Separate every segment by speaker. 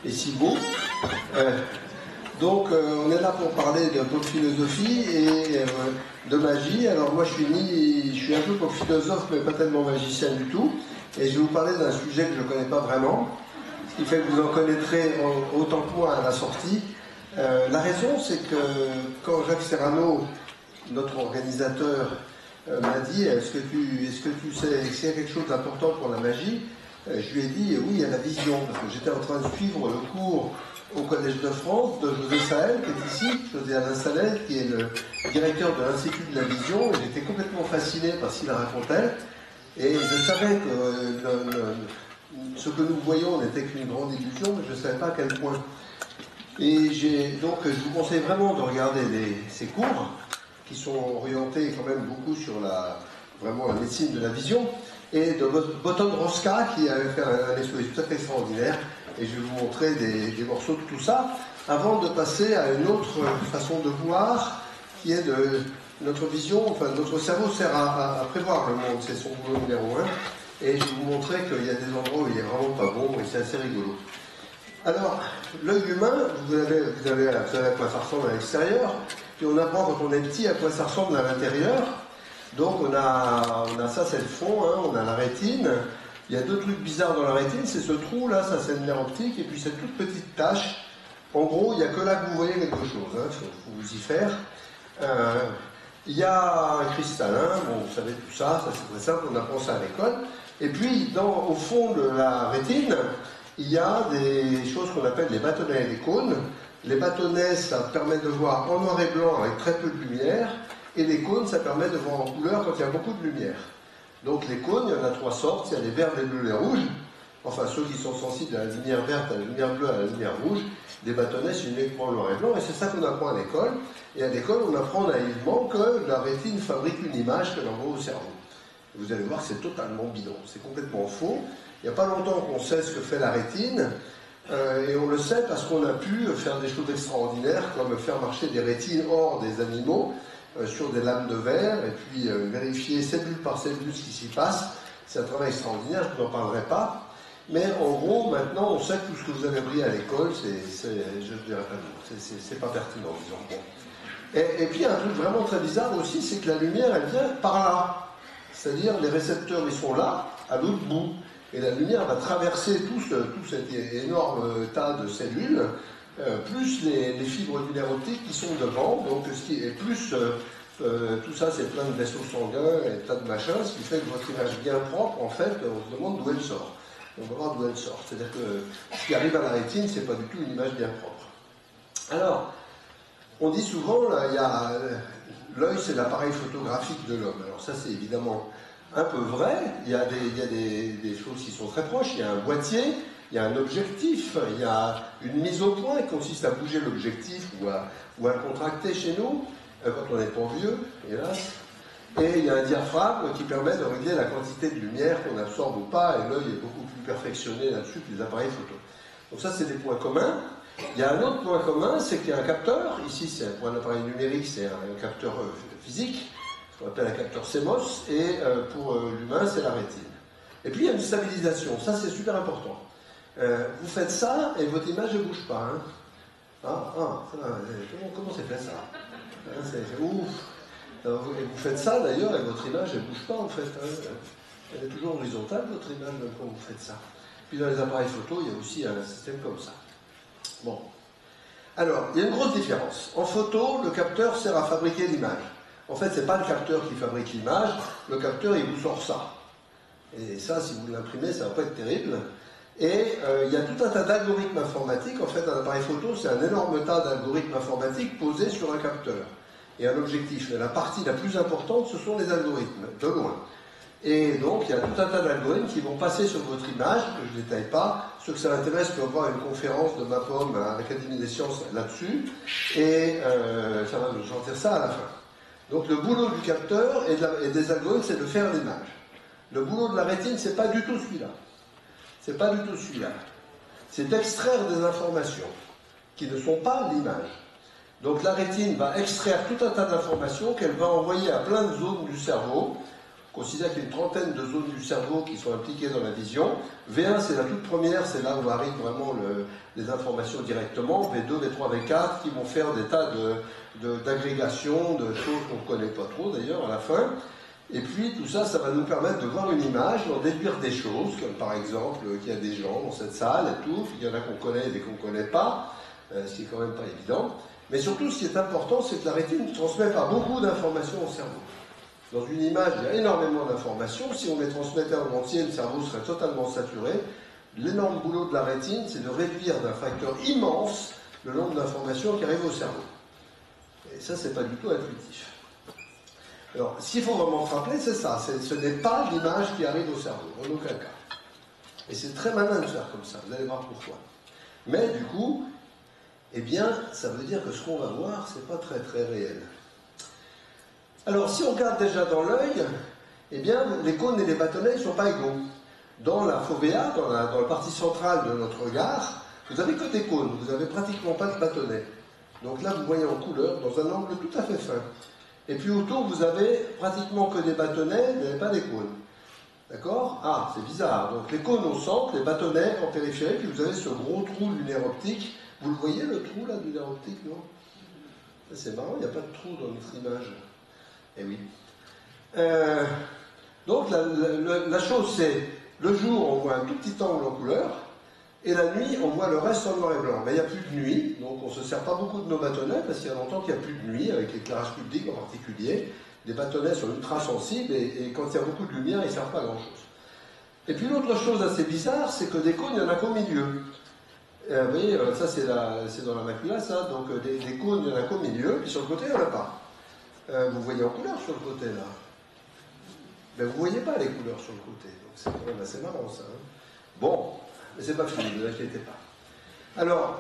Speaker 1: et si beau. Donc on est là pour parler de pop philosophie et de magie. Alors moi je suis un peu pop philosophe mais pas tellement magicien du tout. Et je vais vous parler d'un sujet que je ne connais pas vraiment, ce qui fait que vous en connaîtrez autant que moi à la sortie. La raison c'est que quand Jacques Serrano, notre organisateur, m'a dit est-ce que tu sais s'il y a quelque chose d'important pour la magie, je lui ai dit oui, il y a la vision, parce que j'étais en train de suivre le cours au Collège de France de José Sahel, qui est ici, José Alain Sahel, qui est le directeur de l'Institut de la Vision, et j'étais complètement fasciné par ce qu'il racontait, et je savais que ce que nous voyons n'était qu'une grande illusion, mais je ne savais pas à quel point. Et donc je vous conseille vraiment de regarder ces cours, qui sont orientés quand même beaucoup sur vraiment la médecine de la vision, et de Boton Roska, qui a fait un exposition tout à fait extraordinaire. Et je vais vous montrer des morceaux de tout ça, avant de passer à une autre façon de voir, qui est de notre vision, enfin notre cerveau sert à prévoir le monde, c'est son boulot numéro 1. Et je vais vous montrer qu'il y a des endroits où il est vraiment pas bon, et c'est assez rigolo. Alors, l'œil humain, vous savez à quoi ça ressemble à l'extérieur, puis on apprend quand on est petit à quoi ça ressemble à l'intérieur. Donc on a ça, c'est le fond, hein, on a la rétine. Il y a deux trucs bizarres dans la rétine, c'est ce trou là, ça c'est le nerf optique, et puis cette toute petite tache. En gros, il n'y a que là que vous voyez quelque chose, hein, faut vous y faire. Il y a un cristallin, bon vous savez tout ça, ça c'est très simple, on apprend ça à l'école. Et puis au fond de la rétine, il y a des choses qu'on appelle les bâtonnets et les cônes. Les bâtonnets, ça permet de voir en noir et blanc avec très peu de lumière, et les cônes, ça permet de voir en couleur quand il y a beaucoup de lumière. Donc les cônes, il y en a 3 sortes, il y a les verts, les bleus, les rouges. Enfin, ceux qui sont sensibles à la lumière verte, à la lumière bleue, à la lumière rouge. Des bâtonnets, c'est uniquement noir et blanc, et c'est ça qu'on apprend à l'école. Et à l'école, on apprend naïvement que la rétine fabrique une image qu'elle envoie au cerveau. Et vous allez voir que c'est totalement bidon, c'est complètement faux. Il n'y a pas longtemps qu'on sait ce que fait la rétine, et on le sait parce qu'on a pu faire des choses extraordinaires, comme faire marcher des rétines hors des animaux, sur des lames de verre, et puis vérifier cellule par cellule ce qui s'y passe. C'est un travail extraordinaire, je ne vous en parlerai pas. Mais en gros, maintenant, on sait que tout ce que vous avez appris à l'école, je ne dirais pas non, c'est pas pertinent, disons. Bon. Et puis, un truc vraiment très bizarre aussi, c'est que la lumière, elle vient par là. C'est-à-dire, les récepteurs, ils sont là, à l'autre bout. Et la lumière va traverser tout cet énorme tas de cellules, plus les fibres du nerf optique qui sont devant, donc tout ça c'est plein de vaisseaux sanguins et tas de machins, ce qui fait que votre image bien propre, en fait, on se demande d'où elle sort. On va voir d'où elle sort. C'est-à-dire que ce qui arrive à la rétine, c'est pas du tout une image bien propre. Alors, on dit souvent, là, l'œil c'est l'appareil photographique de l'homme. Alors ça c'est évidemment un peu vrai, il y a des choses qui sont très proches, il y a un boîtier, il y a un objectif, il y a une mise au point qui consiste à bouger l'objectif ou à le contracter chez nous, quand on est pas vieux, hélas. Et il y a un diaphragme qui permet de régler la quantité de lumière qu'on absorbe ou pas, et l'œil est beaucoup plus perfectionné là-dessus que les appareils photo. Donc ça c'est des points communs. Il y a un autre point commun, c'est qu'il y a un capteur, ici c'est pour un appareil numérique, c'est un capteur physique, on appelle un capteur CMOS, et pour l'humain, c'est la rétine. Et puis, il y a une stabilisation, ça c'est super important. Vous faites ça, et votre image ne bouge pas. Hein. Comment c'est fait ça? C'est ouf. Et vous faites ça, d'ailleurs, et votre image, elle ne bouge pas, en fait. Hein. Elle est toujours horizontale, votre image, même quand vous faites ça. Puis dans les appareils photo, il y a aussi un système comme ça. Bon. Alors, il y a une grosse différence. En photo, le capteur sert à fabriquer l'image. En fait, ce n'est pas le capteur qui fabrique l'image, le capteur, il vous sort ça. Et ça, si vous l'imprimez, ça ne va pas être terrible. Et il y a tout un tas d'algorithmes informatiques. En fait, un appareil photo, c'est un énorme tas d'algorithmes informatiques posés sur un capteur et un objectif. Mais la partie la plus importante, ce sont les algorithmes, de loin. Et donc, il y a tout un tas d'algorithmes qui vont passer sur votre image, que je ne détaille pas. Ceux que ça intéresse peuvent voir une conférence de MAPOM à l'Académie des sciences là-dessus. Et ça va nous sortir ça à la fin. Donc le boulot du capteur et des algorithmes, c'est de faire l'image. Le boulot de la rétine, c'est pas du tout celui-là. C'est pas du tout celui-là. C'est d'extraire des informations qui ne sont pas l'image. Donc la rétine va extraire tout un tas d'informations qu'elle va envoyer à plein de zones du cerveau On considère qu'il y a une trentaine de zones du cerveau qui sont impliquées dans la vision. V1, c'est la toute première, c'est là où arrivent vraiment les informations directement. V2, V3, V4 qui vont faire des tas d'agrégations, de choses qu'on ne connaît pas trop d'ailleurs à la fin. Et puis tout ça, ça va nous permettre de voir une image, d'en déduire des choses, comme par exemple qu'il y a des gens dans cette salle et tout, il y en a qu'on connaît et des qu'on ne connaît pas, ce qui est quand même pas évident. Mais surtout, ce qui est important, c'est que la rétine ne transmet pas beaucoup d'informations au cerveau. Dans une image, il y a énormément d'informations. Si on les transmettait en entier, le cerveau serait totalement saturé. L'énorme boulot de la rétine, c'est de réduire d'un facteur immense le nombre d'informations qui arrivent au cerveau. Et ça, c'est pas du tout intuitif. Alors, ce qu'il faut vraiment se rappeler, c'est ça. Ce n'est pas l'image qui arrive au cerveau, en aucun cas. Et c'est très malin de faire comme ça, vous allez voir pourquoi. Mais du coup, eh bien, ça veut dire que ce qu'on va voir, c'est pas très très réel. Alors, si on regarde déjà dans l'œil, eh bien, les cônes et les bâtonnets ne sont pas égaux. Dans la fovea, dans la partie centrale de notre regard, vous n'avez que des cônes, vous n'avez pratiquement pas de bâtonnets. Donc là, vous voyez en couleur, dans un angle tout à fait fin. Et puis autour, vous avez pratiquement que des bâtonnets, mais pas des cônes. D'accord? Ah, c'est bizarre. Donc les cônes au centre, les bâtonnets en périphérie, puis vous avez ce gros trou du nerf optique. Vous le voyez, le trou là du nerf optique, non? C'est marrant, il n'y a pas de trou dans notre image. Eh oui. Donc la chose, c'est, le jour, on voit un tout petit angle en couleur, et la nuit, on voit le reste en noir et blanc. Mais il n'y a plus de nuit, donc on ne se sert pas beaucoup de nos bâtonnets, parce qu'il y a longtemps qu'il n'y a plus de nuit, avec l'éclairage public en particulier. Les bâtonnets sont ultra sensibles, et quand il y a beaucoup de lumière, ils ne servent pas à grand-chose. Et puis l'autre chose assez bizarre, c'est que des cônes, il n'y en a qu'au milieu. Vous voyez, ça c'est dans la macula, ça, donc des cônes, il n'y en a qu'au milieu, puis sur le côté, il n'y en a pas. Vous voyez en couleur sur le côté, là. Mais vous ne voyez pas les couleurs sur le côté, donc c'est quand même assez marrant, ça. Hein. Bon. Mais c'est pas fini, ne vous inquiétez pas. Alors,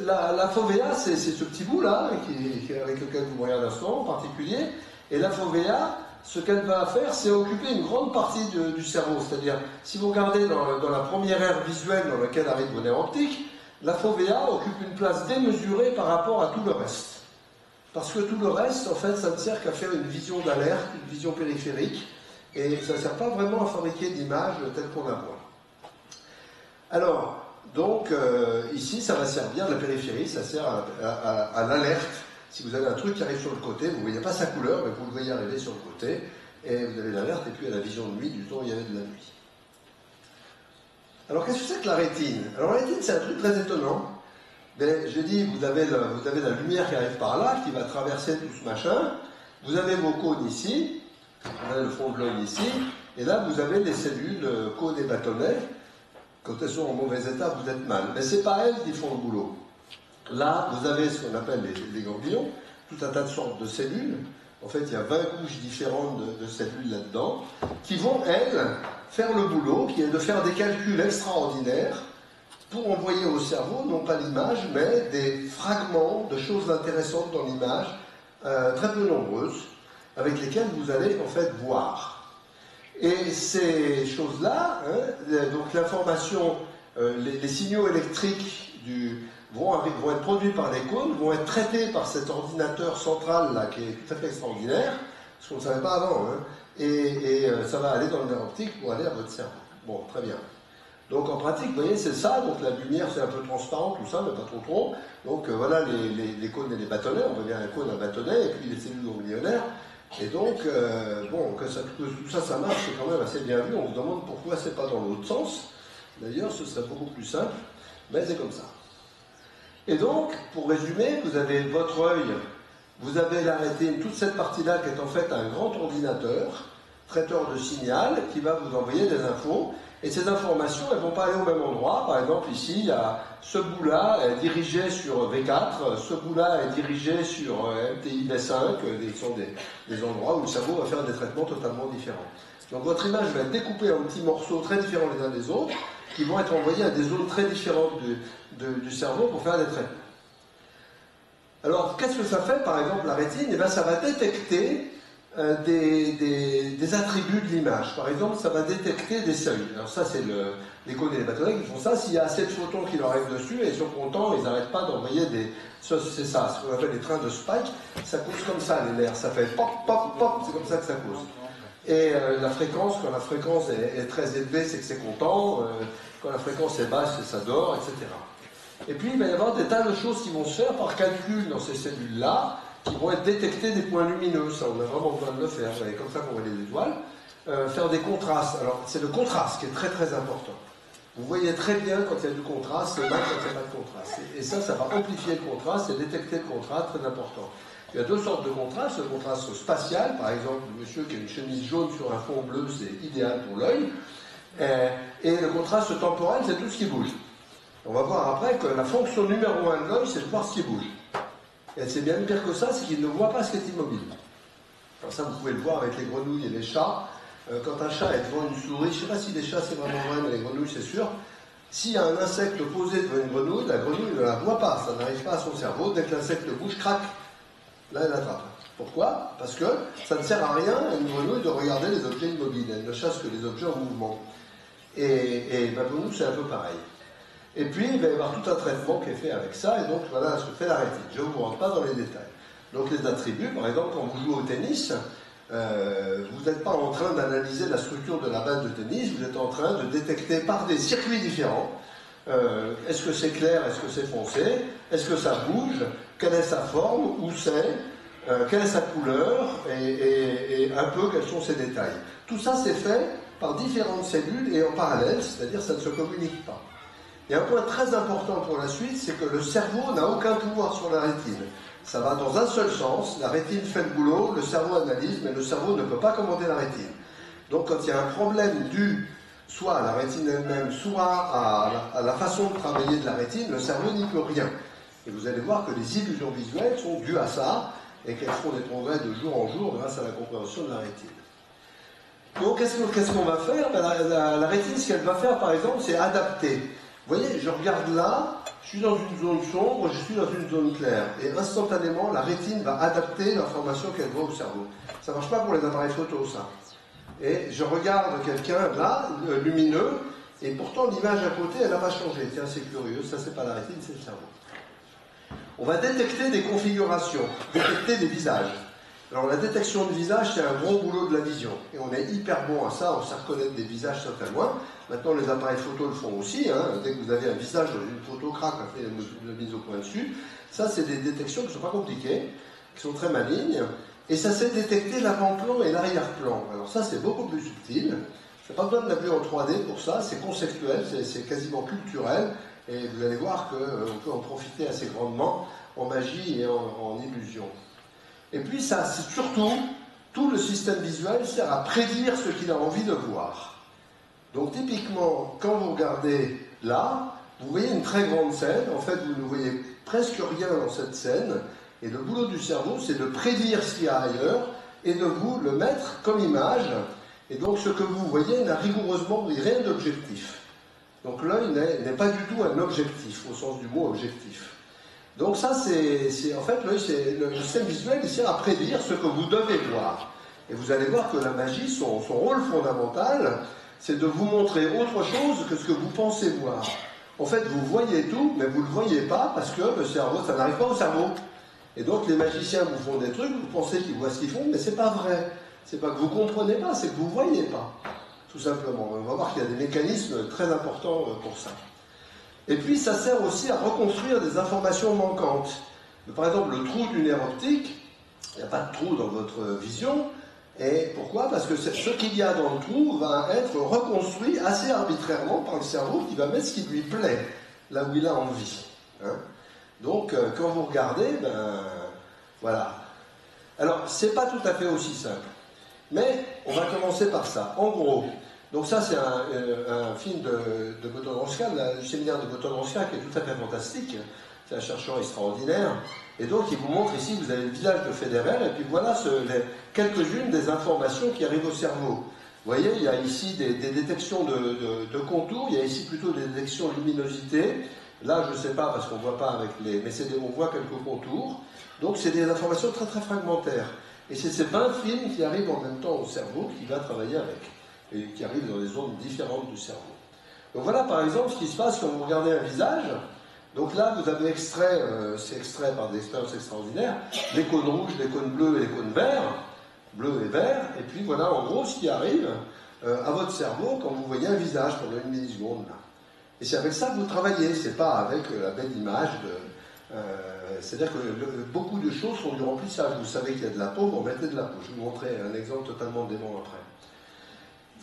Speaker 1: la fovea, c'est ce petit bout-là, avec lequel vous voyez à l'instant en particulier. Et la fovea, ce qu'elle va faire, c'est occuper une grande partie du cerveau. C'est-à-dire, si vous regardez dans la première aire visuelle dans laquelle arrivent vos nerfs optiques, la fovea occupe une place démesurée par rapport à tout le reste. Parce que tout le reste, en fait, ça ne sert qu'à faire une vision d'alerte, une vision périphérique, et ça ne sert pas vraiment à fabriquer d'images telles qu'on la voit. Alors, donc, ici, ça va servir, la périphérie, ça sert à l'alerte. Si vous avez un truc qui arrive sur le côté, vous ne voyez pas sa couleur, mais vous le voyez arriver sur le côté, et vous avez l'alerte, et puis à la vision de nuit, du temps où il y avait de la nuit. Alors, qu'est-ce que c'est que la rétine? Alors, la rétine, c'est un truc très étonnant. Mais, je dis, vous avez la lumière qui arrive par là, qui va traverser tout ce machin. Vous avez vos cônes ici, vous avez le fond de l'œil ici, et là, vous avez les cellules cônes et bâtonnets. Quand elles sont en mauvais état, vous êtes mal. Mais ce n'est pas elles qui font le boulot. Là, vous avez ce qu'on appelle les ganglions, tout un tas de sortes de cellules. En fait, il y a 20 couches différentes de cellules là-dedans, qui vont, elles, faire le boulot, qui est de faire des calculs extraordinaires pour envoyer au cerveau, non pas l'image, mais des fragments de choses intéressantes dans l'image, très peu nombreuses, avec lesquelles vous allez, en fait, voir. Et ces choses-là, hein, donc l'information, les signaux électriques vont être produits par les cônes, vont être traités par cet ordinateur central là qui est tout à fait extraordinaire, ce qu'on ne savait pas avant, hein, et ça va aller dans le nerf optique pour aller à votre cerveau. Bon, très bien. Donc en pratique, vous voyez, c'est ça, donc la lumière c'est un peu transparent, tout ça, mais pas trop. Donc voilà les cônes et les bâtonnets, on voit bien un cône, un bâtonnet, et puis les cellules ganglionnaires. Et donc, bon, que tout ça, ça marche, c'est quand même assez bien vu. On se demande pourquoi c'est pas dans l'autre sens. D'ailleurs, ce serait beaucoup plus simple, mais c'est comme ça. Et donc, pour résumer, vous avez votre œil, vous avez la rétine, toute cette partie-là qui est en fait un grand ordinateur, traiteur de signal, qui va vous envoyer des infos. Et ces informations, elles ne vont pas aller au même endroit. Par exemple, ici, il y a ce bout-là est dirigé sur V4, ce bout-là est dirigé sur MTI V5, qui sont des endroits où le cerveau va faire des traitements totalement différents. Donc votre image va être découpée en petits morceaux très différents les uns des autres, qui vont être envoyés à des zones très différentes du cerveau pour faire des traitements. Alors, qu'est-ce que ça fait, par exemple, la rétine? Eh bien, ça va détecter des attributs de l'image. Par exemple, ça va détecter des seuils. Alors ça, c'est les cônes et les bâtonnets qui font ça. S'il y a assez de photons qui leur arrivent dessus, et ils sont contents, ils n'arrêtent pas d'envoyer des... C'est ça, ce qu'on appelle les trains de spike. Ça cause comme ça, les nerfs. Ça fait pop, pop, pop, c'est comme ça que ça cause. Et la fréquence, quand la fréquence est très élevée, c'est que c'est content. Quand la fréquence est basse, c'est que ça dort, etc. Et puis, il va y avoir des tas de choses qui vont se faire par calcul dans ces cellules-là, qui vont être détectées des points lumineux. Ça, on a vraiment besoin de le faire. C'est comme ça qu'on voit les étoiles. Faire des contrastes. Alors, c'est le contraste qui est très très important. Vous voyez très bien quand il y a du contraste, et mal quand il n'y a pas de contraste. Et ça va amplifier le contraste et détecter le contraste, très important. Il y a deux sortes de contrastes. Le contraste spatial, par exemple, le monsieur qui a une chemise jaune sur un fond bleu, c'est idéal pour l'œil. Et le contraste temporel, c'est tout ce qui bouge. On va voir après que la fonction numéro 1 de l'œil, c'est de voir ce qui bouge. Et c'est bien pire que ça, c'est qu'il ne voit pas ce qui est immobile. Alors ça, vous pouvez le voir avec les grenouilles et les chats. Quand un chat est devant une souris, je ne sais pas si les chats c'est vraiment vrai, mais les grenouilles c'est sûr, s'il y a un insecte posé devant une grenouille, la grenouille ne la voit pas, ça n'arrive pas à son cerveau, dès que l'insecte bouge, crac, là elle attrape. Pourquoi? Parce que ça ne sert à rien à une grenouille de regarder les objets immobiles, elle ne chasse que les objets en mouvement. Et ben, pour nous c'est un peu pareil. Et puis il va y avoir tout un traitement qui est fait avec ça, et donc voilà ce que fait la rétine. Je ne vous rentre pas dans les détails. Donc les attributs, par exemple, quand vous jouez au tennis, vous n'êtes pas en train d'analyser la structure de la balle de tennis, vous êtes en train de détecter par des circuits différents. Est-ce que c'est clair, est-ce que c'est foncé, est-ce que ça bouge, quelle est sa forme, où c'est, quelle est sa couleur, et un peu quels sont ses détails. Tout ça c'est fait par différentes cellules et en parallèle, c'est-à-dire ça ne se communique pas. Et un point très important pour la suite, c'est que le cerveau n'a aucun pouvoir sur la rétine. Ça va dans un seul sens, la rétine fait le boulot, le cerveau analyse, mais le cerveau ne peut pas commander la rétine. Donc quand il y a un problème dû soit à la rétine elle-même, soit à la façon de travailler de la rétine, le cerveau n'y peut rien. Et vous allez voir que les illusions visuelles sont dues à ça, et qu'elles font des progrès de jour en jour grâce à la compréhension de la rétine. Donc qu'est-ce qu'on va faire? La rétine, ce qu'elle va faire par exemple, c'est adapter. Vous voyez, je regarde là, je suis dans une zone sombre, je suis dans une zone claire. Et instantanément, la rétine va adapter l'information qu'elle voit au cerveau. Ça ne marche pas pour les appareils photo, ça. Et je regarde quelqu'un là, lumineux, et pourtant l'image à côté, elle n'a pas changé. Tiens, c'est curieux, ça c'est pas la rétine, c'est le cerveau. On va détecter des configurations, détecter des visages. Alors la détection de visage, c'est un gros boulot de la vision. Et on est hyper bon à ça, on sait reconnaître des visages très très loin. Maintenant les appareils photo le font aussi, hein. Dès que vous avez un visage dans une photo, crac, on fait la mise au point dessus. Ça c'est des détections qui ne sont pas compliquées, qui sont très malignes. Et ça sait détecter l'avant-plan et l'arrière-plan. Alors ça c'est beaucoup plus subtil. Je n'ai pas besoin de la vue en 3D pour ça, c'est conceptuel, c'est quasiment culturel. Et vous allez voir qu'on peut en profiter assez grandement en magie et en illusion. Et puis ça, c'est surtout, tout le système visuel sert à prédire ce qu'il a envie de voir. Donc typiquement, quand vous regardez là, vous voyez une très grande scène, en fait vous ne voyez presque rien dans cette scène, et le boulot du cerveau c'est de prédire ce qu'il y a ailleurs, et de vous le mettre comme image, et donc ce que vous voyez n'a rigoureusement rien d'objectif. Donc l'œil n'est pas du tout un objectif, au sens du mot objectif. Donc ça, c'est en fait, le système visuel, il sert à prédire ce que vous devez voir. Et vous allez voir que la magie, son rôle fondamental, c'est de vous montrer autre chose que ce que vous pensez voir. En fait, vous voyez tout, mais vous ne le voyez pas parce que le cerveau, ça n'arrive pas au cerveau. Et donc les magiciens vous font des trucs, vous pensez qu'ils voient ce qu'ils font, mais c'est pas vrai. C'est pas que vous ne comprenez pas, c'est que vous ne voyez pas. Tout simplement. On va voir qu'il y a des mécanismes très importants pour ça. Et puis ça sert aussi à reconstruire des informations manquantes. Par exemple, le trou du nerf optique, il n'y a pas de trou dans votre vision. Et pourquoi? Parce que ce qu'il y a dans le trou va être reconstruit assez arbitrairement par le cerveau qui va mettre ce qui lui plaît, là où il a envie. Hein. Donc quand vous regardez, ben voilà. Alors, c'est pas tout à fait aussi simple. Mais on va commencer par ça. En gros, donc ça c'est un film de Botoranska, le séminaire de Botoranska qui est tout à fait fantastique. C'est un chercheur extraordinaire. Et donc il vous montre ici, vous avez le visage de Federer, et puis voilà quelques-unes des informations qui arrivent au cerveau. Vous voyez, il y a ici des détections de contours, il y a ici plutôt des détections de luminosité. Là, je ne sais pas parce qu'on ne voit pas avec les... Mais on voit quelques contours. Donc c'est des informations très très fragmentaires. Et c'est ces 20 films qui arrivent en même temps au cerveau qui va travailler avec. Et qui arrivent dans des zones différentes du cerveau. Donc voilà par exemple ce qui se passe quand vous regardez un visage. Donc là vous avez extrait, c'est extrait par des expériences extraordinaires, les cônes rouges, les cônes bleus et les cônes verts. bleu et vert, et puis voilà en gros ce qui arrive à votre cerveau quand vous voyez un visage pendant une milliseconde. Là. Et c'est avec ça que vous travaillez, c'est pas avec la belle image de... c'est-à-dire que beaucoup de choses font du remplissage. Vous savez qu'il y a de la peau, vous mettez de la peau. Je vais vous montrer un exemple totalement dément après.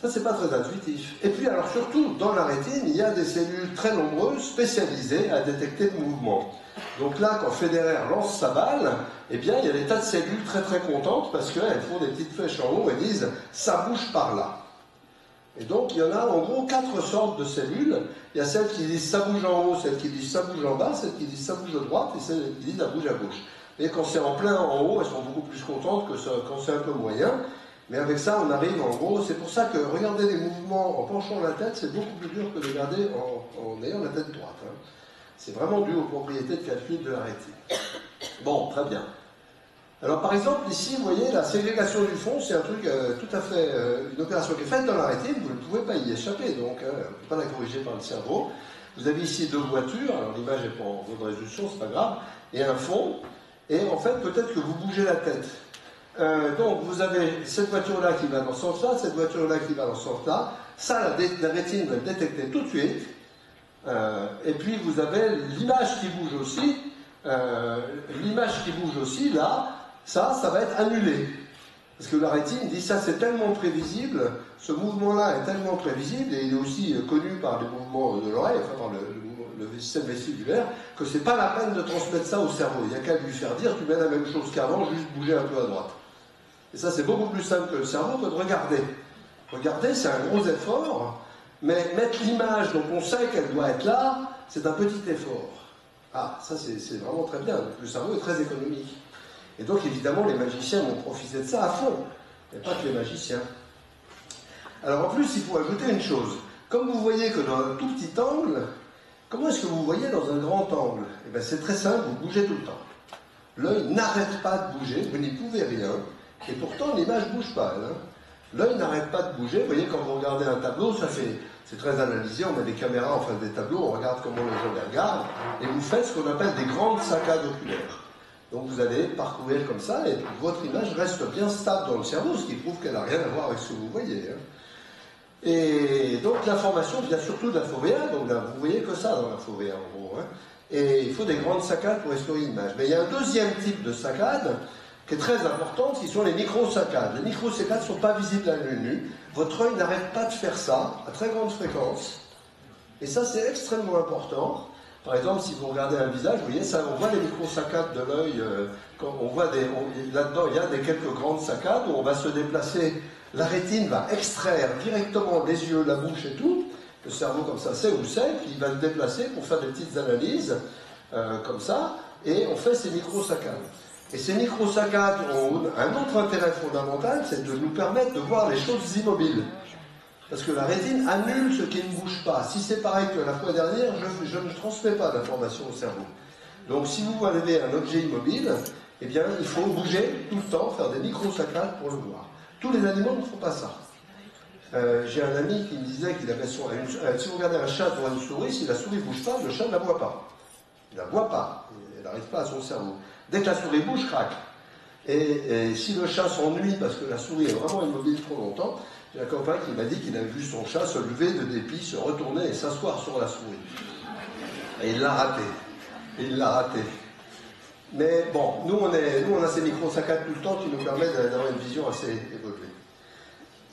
Speaker 1: Ça, c'est pas très intuitif. Et puis, alors surtout, dans la rétine, il y a des cellules très nombreuses spécialisées à détecter le mouvement. Donc là, quand Federer lance sa balle, eh bien, il y a des tas de cellules très très contentes parce qu'elles font des petites flèches en haut et disent « ça bouge par là ». Et donc, il y en a en gros 4 sortes de cellules. Il y a celles qui disent « ça bouge en haut », celles qui disent « ça bouge en bas », celles qui disent « ça bouge à droite » et celles qui disent « ça bouge à gauche ». Et quand c'est en plein en haut, elles sont beaucoup plus contentes que quand c'est un peu moyen. Mais avec ça, on arrive en gros, c'est pour ça que regarder les mouvements en penchant la tête, c'est beaucoup plus dur que de regarder en ayant la tête droite. Hein. C'est vraiment dû aux propriétés de calcul de la rétine. Bon, très bien. Alors par exemple, ici, vous voyez, la ségrégation du fond, c'est un truc tout à fait, une opération qui est faite dans la rétine, vous ne pouvez pas y échapper, donc on ne peut pas la corriger par le cerveau. Vous avez ici 2 voitures, alors l'image n'est pas en bonne résolution, c'est pas grave, et un fond, et en fait, peut-être que vous bougez la tête. Donc vous avez cette voiture-là qui va dans ce sens-là, cette voiture-là qui va dans ce sens-là. Ça, la rétine va le détecter tout de suite. Et puis vous avez l'image qui bouge aussi. L'image qui bouge aussi, là, ça va être annulé. Parce que la rétine dit ça, c'est tellement prévisible, ce mouvement-là est tellement prévisible, et il est aussi connu par les mouvements de l'oreille, enfin par le système vestibulaire, que c'est pas la peine de transmettre ça au cerveau. Il n'y a qu'à lui faire dire, tu mets la même chose qu'avant, juste bouger un peu à droite. Et ça, c'est beaucoup plus simple que le cerveau que de regarder. Regarder, c'est un gros effort, mais mettre l'image dont on sait qu'elle doit être là, c'est un petit effort. Ah, ça, c'est vraiment très bien. Donc, le cerveau est très économique. Et donc, évidemment, les magiciens vont profiter de ça à fond. Mais pas que les magiciens. Alors, en plus, il faut ajouter une chose. Comme vous voyez que dans un tout petit angle, comment est-ce que vous voyez dans un grand angle? Eh bien, c'est très simple, vous bougez tout le temps. L'œil n'arrête pas de bouger, vous n'y pouvez rien. Et pourtant, l'image ne bouge pas, elle. Hein. L'œil n'arrête pas de bouger. Vous voyez, quand vous regardez un tableau, ça c'est très analysé. On a des caméras en face des tableaux, on regarde comment les gens les regardent. Et vous faites ce qu'on appelle des grandes saccades oculaires. Donc vous allez parcourir comme ça, et votre image reste bien stable dans le cerveau, ce qui prouve qu'elle n'a rien à voir avec ce que vous voyez. Hein. Et donc l'information vient surtout de la fovéa. Donc là, vous voyez que ça dans la fovéa, en gros. Hein. Et il faut des grandes saccades pour restaurer une image. Mais il y a un deuxième type de saccade qui est très importante, qui sont les micro-saccades. Les micro-saccades ne sont pas visibles à l'œil nu. Votre œil n'arrête pas de faire ça à très grande fréquence. Et ça, c'est extrêmement important. Par exemple, si vous regardez un visage, vous voyez, ça, on voit les micro-saccades de l'œil. Là-dedans, il y a quelques grandes saccades où on va se déplacer. La rétine va extraire directement les yeux, la bouche et tout. Le cerveau, comme ça, sait où c'est, puis il va le déplacer pour faire des petites analyses, comme ça. Et on fait ces micro-saccades. Et ces micro-saccades ont un autre intérêt fondamental, c'est de nous permettre de voir les choses immobiles. Parce que la rétine annule ce qui ne bouge pas. Si c'est pareil que la fois dernière, je ne transmets pas d'information au cerveau. Donc si vous avez un objet immobile, eh bien il faut bouger tout le temps, faire des micro-saccades pour le voir. Tous les animaux ne font pas ça. J'ai un ami qui me disait qu'il avait si vous regardez un chat devant une souris, si la souris ne bouge pas, le chat ne la voit pas. Il ne la voit pas. Elle n'arrive pas à son cerveau. Dès que la souris bouge, craque. Et si le chat s'ennuie parce que la souris est vraiment immobile trop longtemps, j'ai un copain qui m'a dit qu'il avait vu son chat se lever de dépit, se retourner et s'asseoir sur la souris. Et il l'a raté. Mais bon, nous on a ces micro-saccades tout le temps qui nous permettent d'avoir une vision assez évoluée.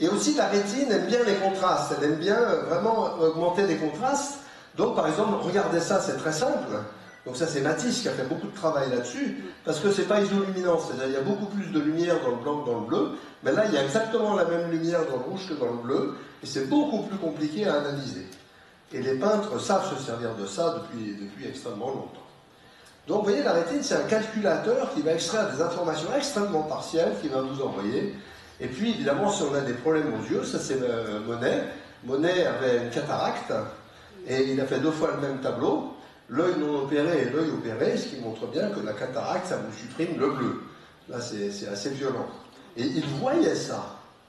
Speaker 1: Et aussi la rétine aime bien les contrastes, elle aime bien vraiment augmenter les contrastes. Donc par exemple, regardez ça, c'est très simple. Donc ça c'est Matisse qui a fait beaucoup de travail là-dessus, parce que c'est pas isoluminant, c'est-à-dire il y a beaucoup plus de lumière dans le blanc que dans le bleu, mais là il y a exactement la même lumière dans le rouge que dans le bleu, et c'est beaucoup plus compliqué à analyser. Et les peintres savent se servir de ça depuis extrêmement longtemps. Donc vous voyez, la rétine c'est un calculateur qui va extraire des informations extrêmement partielles, qui va vous envoyer. Et puis évidemment si on a des problèmes aux yeux, ça c'est Monet. Monet avait une cataracte, et il a fait 2 fois le même tableau. L'œil non opéré et l'œil opéré, ce qui montre bien que la cataracte, ça vous supprime le bleu. Là, c'est assez violent. Et il voyait ça.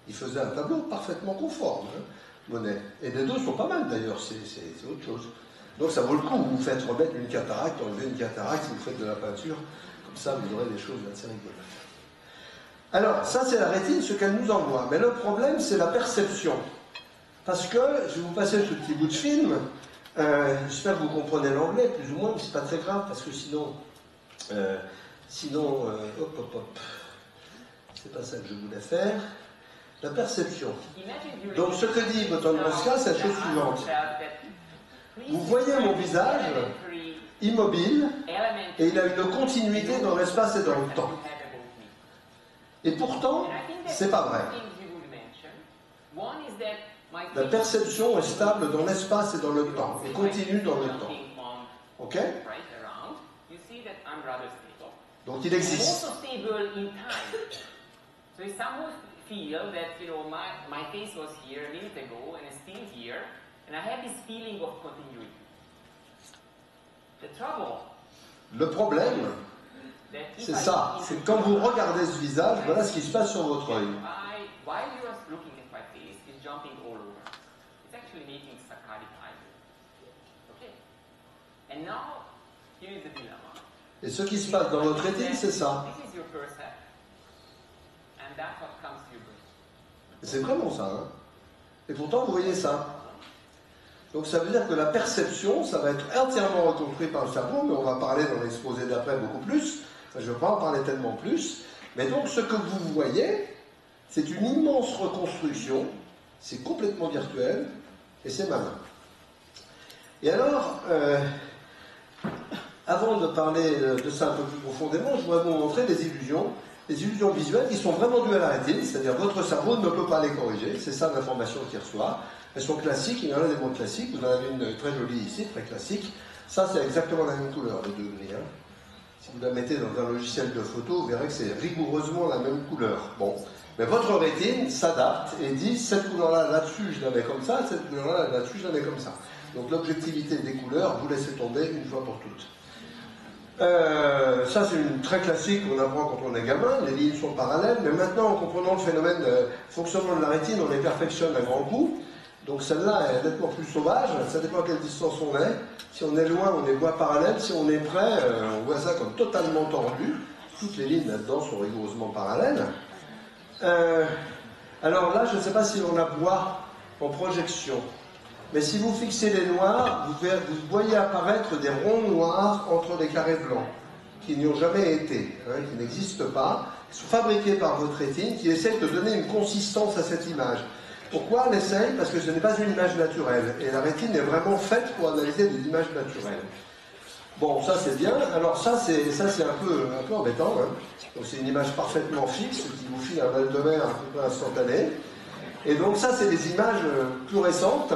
Speaker 1: Il faisait un tableau parfaitement conforme, hein, Monet. Et les deux sont pas mal d'ailleurs, c'est autre chose. Donc ça vaut le coup, vous faites remettre une cataracte, enlever une cataracte, si vous faites de la peinture, comme ça vous aurez des choses assez rigolotes. Alors, ça c'est la rétine, ce qu'elle nous envoie. Mais le problème, c'est la perception. Parce que, je vais vous passer ce petit bout de film. J'espère que vous comprenez l'anglais, plus ou moins, mais c'est pas très grave, parce que sinon... hop. C'est pas ça que je voulais faire. La perception. Donc, ce que dit Boton-Mosca, c'est la chose suivante. Vous voyez mon visage immobile, et il a une continuité dans l'espace et dans le temps. Et pourtant, c'est pas vrai. La perception est stable dans l'espace et dans le temps, et continue dans le temps. Ok? Donc il existe. Le problème, c'est ça, c'est quand vous regardez ce visage, voilà ce qui se passe sur votre œil. Et ce qui se passe dans votre rétine, c'est ça. C'est vraiment ça, hein. Et pourtant, vous voyez ça. Donc ça veut dire que la perception, ça va être entièrement reconstruit par le cerveau, mais on va parler dans l'exposé d'après beaucoup plus. Enfin, je ne vais pas en parler tellement plus. Mais donc ce que vous voyez, c'est une immense reconstruction, c'est complètement virtuel, et c'est malin. Et alors, avant de parler de ça un peu plus profondément, je voudrais vous montrer des illusions visuelles qui sont vraiment dues à la rétine, c'est-à-dire votre cerveau ne peut pas les corriger, c'est ça l'information qu'il reçoit. Elles sont classiques, il y en a des mots classiques, vous en avez une très jolie ici, très classique. Ça, c'est exactement la même couleur, les deux gris. Hein. Si vous la mettez dans un logiciel de photo, vous verrez que c'est rigoureusement la même couleur. Bon, mais votre rétine s'adapte et dit, cette couleur-là, là-dessus, je l'avais comme ça, cette couleur-là, là-dessus, je l'avais comme ça. Donc l'objectivité des couleurs, vous laissez tomber une fois pour toutes. Ça, c'est une très classique qu'on apprend quand on est gamin, les lignes sont parallèles, mais maintenant, en comprenant le phénomène de fonctionnement de la rétine, on les perfectionne à grands coups. Donc celle-là est nettement plus sauvage, ça dépend à quelle distance on est. Si on est loin, on les voit parallèles, si on est près, on voit ça comme totalement tordu. Toutes les lignes là-dedans sont rigoureusement parallèles. Alors là, je ne sais pas si on la voit en projection. Mais si vous fixez les noirs, vous voyez apparaître des ronds noirs entre les carrés blancs, qui n'y ont jamais été, hein, qui n'existent pas, qui sont fabriqués par votre rétine, qui essayent de donner une consistance à cette image. Pourquoi elle essaye? Parce que ce n'est pas une image naturelle, et la rétine est vraiment faite pour analyser des images naturelles. Bon, ça c'est bien, alors ça c'est un peu embêtant, hein. Donc c'est une image parfaitement fixe, qui vous file un mal de mer un peu instantané, et donc ça c'est des images plus récentes.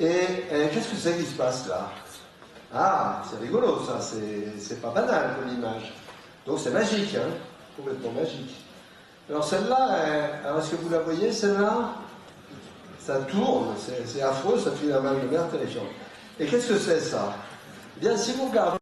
Speaker 1: Et qu'est-ce que c'est qui se passe là? Ah, c'est rigolo ça, c'est pas banal comme image. Donc c'est magique, hein, complètement magique. Alors celle-là, alors est-ce que vous la voyez, celle-là? Ça tourne, c'est affreux, ça fait un mal de mer terrifiant. Et qu'est-ce que c'est ça? Eh bien, si vous regardez